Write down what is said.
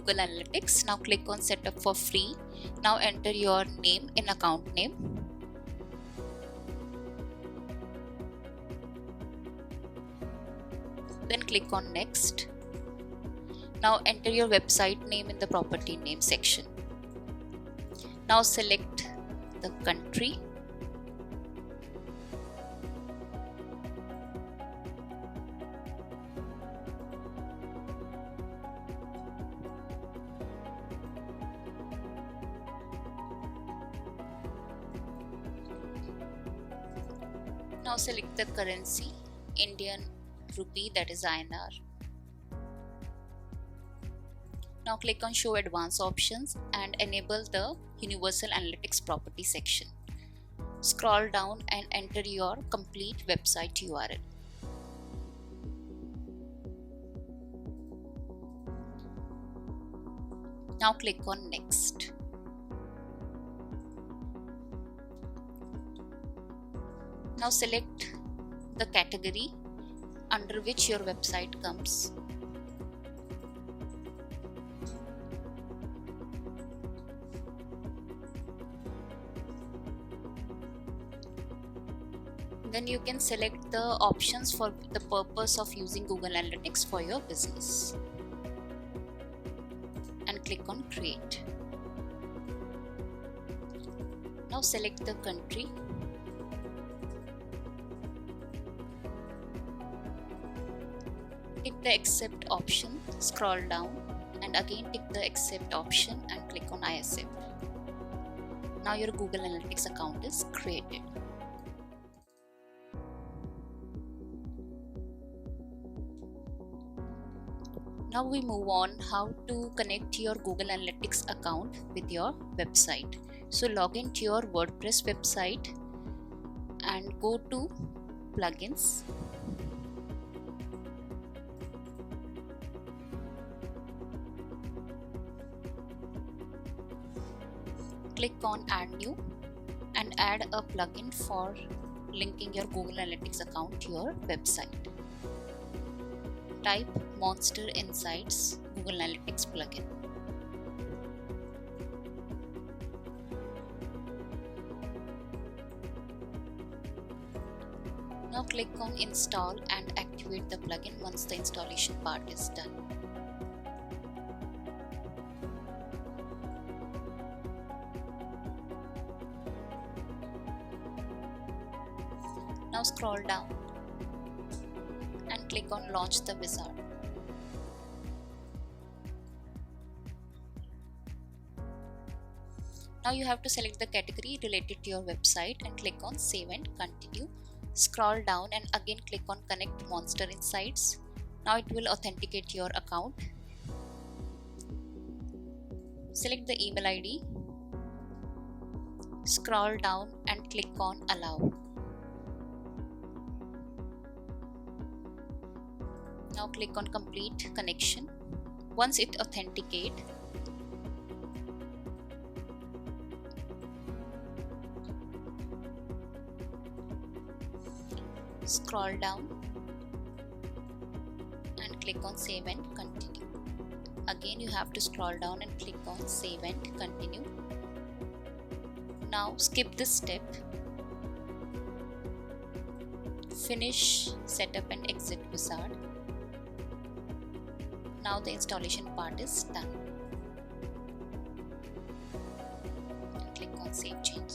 Google Analytics. Now click on Setup for free. Now enter your name in account name. Then click on Next. Now enter your website name in the property name section. Now select the country. Now select the currency, Indian rupee, that is INR. Now click on Show Advanced Options and enable the Universal Analytics Property section. Scroll down and enter your complete website URL. Now click on Next. Now select the category under which your website comes. Then you can select the options for the purpose of using Google Analytics for your business and click on Create. Now select the country. Tick the Accept option, scroll down and again tick the Accept option and click on I accept. Now your Google Analytics account is created. Now we move on how to connect your Google Analytics account with your website. So log into your WordPress website and go to Plugins. Click on Add New and add a plugin for linking your Google Analytics account to your website. Type Monster Insights Google Analytics plugin. Now click on Install and activate the plugin once the installation part is done. Now scroll down and click on Launch the Wizard. Now you have to select the category related to your website and click on Save and Continue. Scroll down and again click on Connect Monster Insights. Now it will authenticate your account. Select the email ID. Scroll down and click on Allow. Now click on Complete Connection. Once it authenticates, scroll down and click on Save and Continue. Again you have to scroll down and click on Save and Continue. Now skip this step. Finish Setup and Exit Wizard. Now the installation part is done. Click on Save Changes.